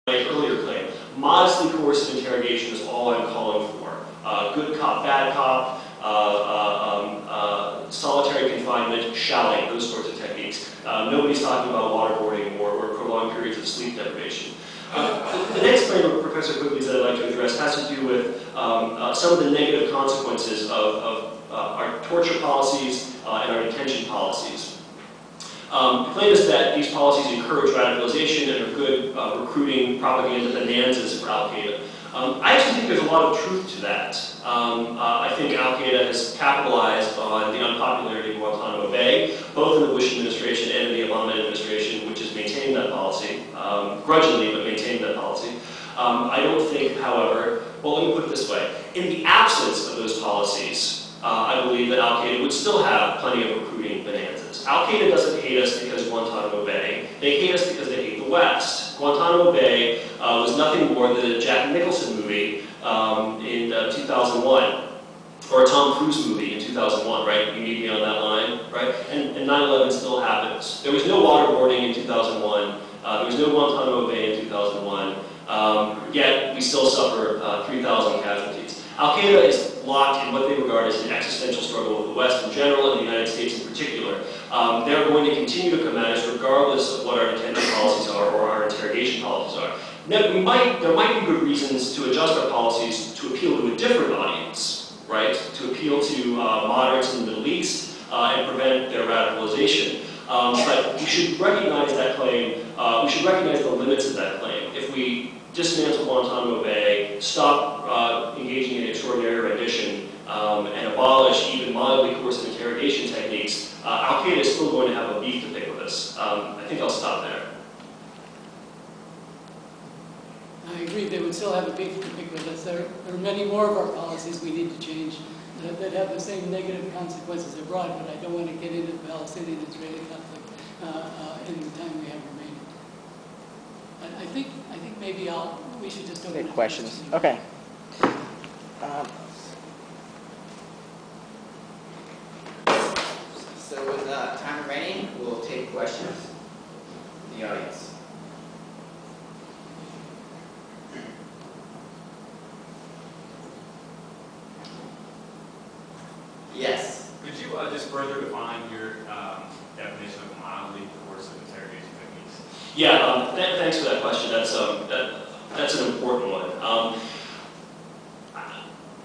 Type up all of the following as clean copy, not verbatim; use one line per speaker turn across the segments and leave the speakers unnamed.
my earlier claim. Modestly coercive interrogation is all I'm calling for. Good cop, bad cop, solitary confinement, shouting, those sorts of techniques. Nobody's talking about waterboarding or prolonged periods of sleep deprivation. The next claim of Professor Quigley's that I'd like to address has to do with some of the negative consequences of our torture policies and our detention policies. The claim is that these policies encourage radicalization and are good recruiting propaganda bonanzas for Al-Qaeda. I actually think there's a lot of truth to that. I think Al-Qaeda has capitalized on the unpopularity of Guantanamo Bay, both in the Bush administration and in the Obama administration, which has maintained that policy, grudgingly, but maintained that policy. I don't think, however, well, let me put it this way. In the absence of those policies, I believe that Al-Qaeda would still have plenty of recruiting bonanzas. Al-Qaeda doesn't hate us because of Guantanamo Bay. They hate us because they hate the West. Guantanamo Bay was nothing more than a Jack Nicholson movie in 2001, or a Tom Cruise movie in 2001, right? You need me on that line, right? And 9/11 still happens. There was no waterboarding in 2001. There was no Guantanamo Bay in 2001. Yet we still suffer 3,000 casualties. Al-Qaeda is locked in what they regard as an existential struggle with the West in general and the United States in particular. They're going to continue to come at us regardless of what our detention policies are or our interrogation policies are. Now, there might be good reasons to adjust our policies to appeal to a different audience, right? To appeal to moderates in the Middle East and prevent their radicalization. But we should recognize that claim. We should recognize the limits of that claim. If we dismantle Guantanamo Bay, stop engaging in extraordinary rendition, and abolish even mildly coercive interrogation techniques, Al-Qaeda is still going to have a beef to pick with us. I think I'll stop there.
I agree, they would still have a beef to pick with us. There are many more of our policies we need to change that have the same negative consequences abroad, but I don't want to get into the Palestinian-Israeli conflict in the time we have remaining. I think maybe we should just open up
questions. Okay.
So with time remaining, we'll take questions from the audience. Yes.
Could you just further define your definition of mildly coercive interrogation techniques?
Yeah, thanks for that question. That's an important one.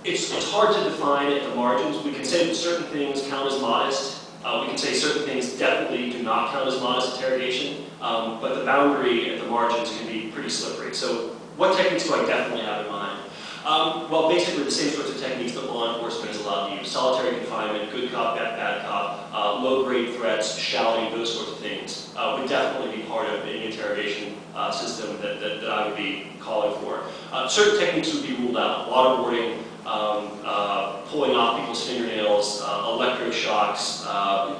It's hard to define at the margins. We can say that certain things count as modest. We can say certain things definitely do not count as modest interrogation, but the boundary at the margins can be pretty slippery. So what techniques do I definitely have in mind? Well, basically the same sorts of techniques that law enforcement is allowed to use. Solitary confinement, good cop, bad cop, low-grade threats, shouting, those sorts of things would definitely be part of any interrogation system that I would be calling for. Certain techniques would be ruled out. Waterboarding, pulling off people's fingernails, electroshocks,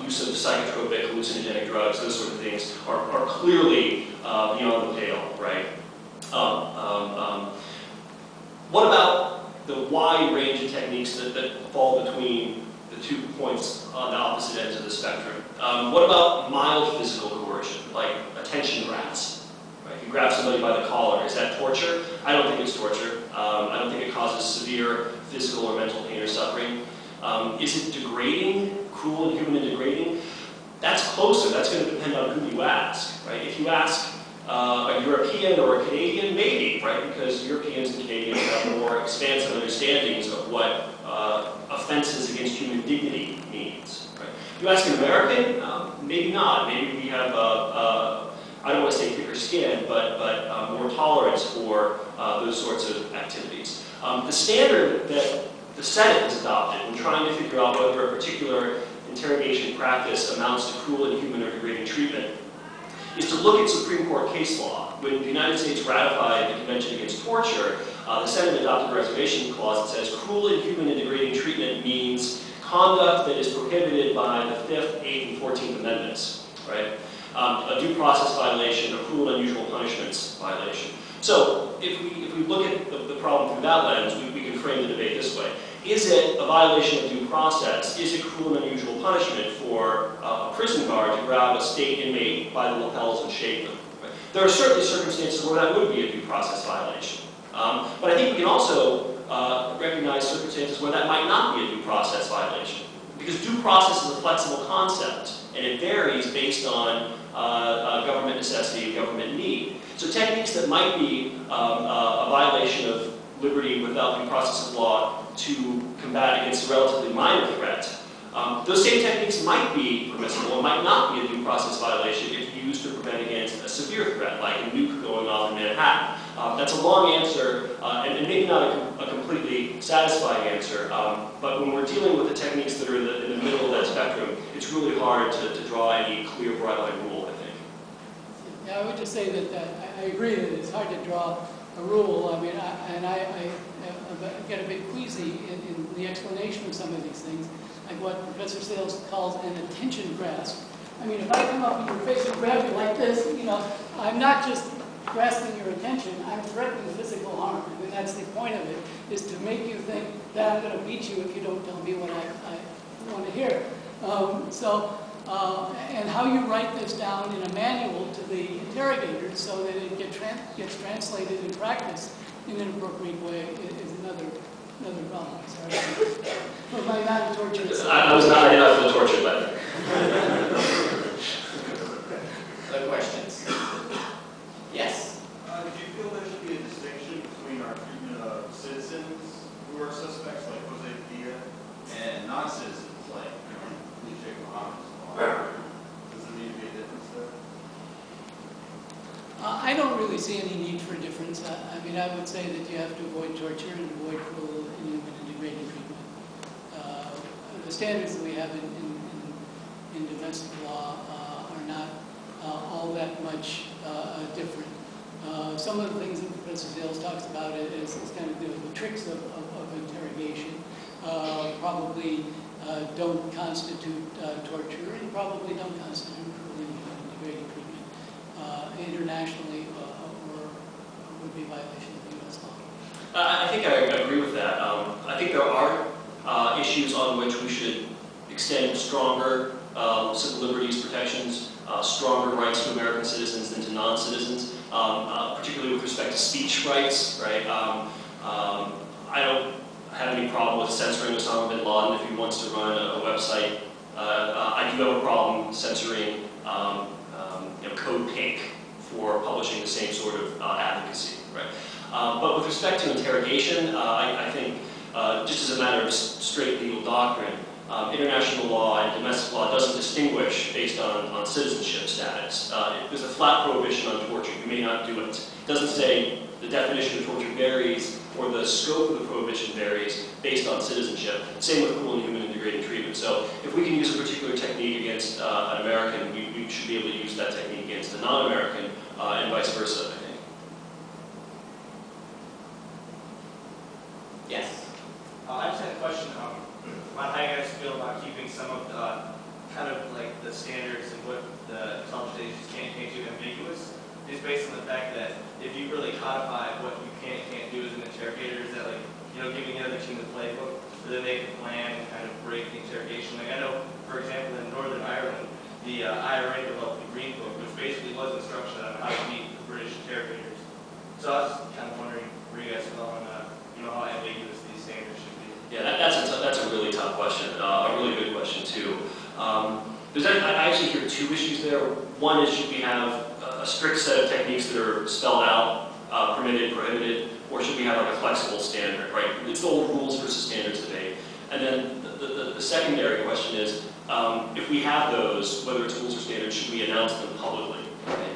use of psychotropic, hallucinogenic drugs, those sort of things are clearly beyond the pale, right? What about the wide range of techniques that fall between the 2 points on the opposite ends of the spectrum? What about mild physical coercion, like attention grabs? Right? You grab somebody by the collar. Is that torture? I don't think it's torture. I don't think it causes severe physical or mental pain or suffering. Is it degrading, cruel, inhuman, and degrading? That's closer. That's going to depend on who you ask. Right? If you ask a European or a Canadian, maybe, right? Because Europeans and Canadians have more expansive understandings of what offenses against human dignity means. Right? You ask an American, maybe not. Maybe we have, I don't want to say thicker skin, but more tolerance for those sorts of activities. The standard that the Senate has adopted when trying to figure out whether a particular interrogation practice amounts to cruel, inhuman, or degrading treatment is to look at Supreme Court case law. When the United States ratified the Convention Against Torture, the Senate adopted a reservation clause that says cruel, inhuman, and degrading treatment means conduct that is prohibited by the 5th, 8th, and 14th Amendments, right? A due process violation, a cruel and unusual punishments violation. So if we look at the problem through that lens, we can frame the debate this way. Is it a violation of due process? Is it cruel and unusual punishment for a prison guard to grab a state inmate by the lapels and shake them? Right? There are certainly circumstances where that would be a due process violation. But I think we can also recognize circumstances where that might not be a due process violation. Because due process is a flexible concept, and it varies based on government necessity and government need. So techniques that might be a violation of liberty without due process of law to combat against a relatively minor threat, those same techniques might be permissible and might not be a due process violation if used to prevent against a severe threat, like a nuke going off in Manhattan. That's a long answer, and maybe not a completely satisfying answer, but when we're dealing with the techniques that are in the middle of that spectrum, it's really hard to draw any clear bright line rule, I think.
Yeah, I would just say that I agree that it's hard to draw a rule. I mean, I get a bit queasy in the explanation of some of these things, like what Professor Sales calls an attention grasp. I mean, if I come up in your face and grab you like this, you know, I'm not just grasping your attention, I'm threatening physical harm. I mean, that's the point of it, is to make you think that I'm going to beat you if you don't tell me what I want to hear. And how you write this down in a manual to the interrogators so that it gets translated in practice in an appropriate way is another problem. Sorry. But my non-torture.
I did not feel tortured by that.
Other questions? Yes?
Do you feel there should be a distinction between our treatment of citizens who are suspects, like Jose Padilla, and non-citizens, like Sheikh Mohammed's law? Does there need to be a difference there?
I don't really see any need for a difference. I mean, I would say that you have to avoid torture and avoid cruel, inhuman, and degrading treatment. The standards that we have in domestic law are not all that much different. Some of the things that Professor Sales talks about is kind of the tricks of interrogation probably don't constitute torture and probably don't constitute cruel, inhuman, and degrading treatment internationally or would be a violation of U.S. law.
I think I agree with that. I think there are issues on which we should extend stronger civil liberties protections, stronger rights to American citizens than to non-citizens, particularly with respect to speech rights, right? I don't have any problem with censoring Osama bin Laden if he wants to run a website. I do have a problem censoring Code Pink for publishing the same sort of advocacy, right? But with respect to interrogation, I think just as a matter of straight legal doctrine, international law and domestic law doesn't distinguish based on citizenship status. There's a flat prohibition on torture. You may not do it. It doesn't say the definition of torture varies or the scope of the prohibition varies based on citizenship. Same with cruel, inhuman, and degrading treatment. So if we can use a particular technique against an American, we should be able to use that technique against a non-American and vice versa, I think.
Yes?
I just had a question about how you guys feel about keeping some of the kind of like the standards and what the intelligence agencies can't do ambiguous, just based on the fact that if you really codify what you can and can't do as an interrogator, is that like, you know, giving the other team the playbook so that they can plan and kind of break the interrogation. Like I know, for example, in Northern Ireland, the IRA developed the Green Book, which basically was instruction on how to meet the British interrogators. So I was kind of wondering where you guys feel on, you know, how ambiguous these standards should be.
Yeah, that's a really tough question, a really good question too. I actually hear two issues there. One is, should we have a strict set of techniques that are spelled out, permitted, prohibited, or should we have like a flexible standard, right? It's the old rules versus standards debate. And then the secondary question is, if we have those, whether it's rules or standards, should we announce them publicly? Right?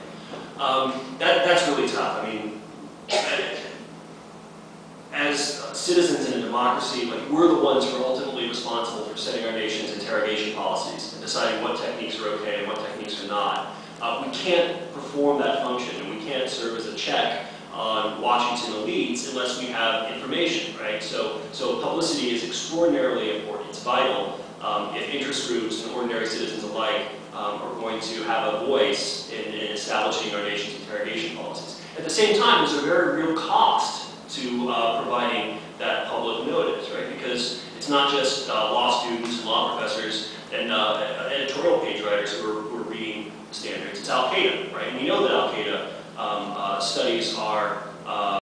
That's really tough. I mean, as citizens in a democracy, like we're the ones who are ultimately responsible for setting our nation's interrogation policies and deciding what techniques are okay and what techniques are not. We can't perform that function, and we can't serve as a check on Washington elites unless we have information, right? So publicity is extraordinarily important. It's vital if interest groups and ordinary citizens alike are going to have a voice in establishing our nation's interrogation policies. At the same time, there's a very real cost to providing that public notice, right? Because it's not just law students and law professors and editorial page writers who are reading standards. It's Al-Qaeda, right? And we know that Al-Qaeda studies are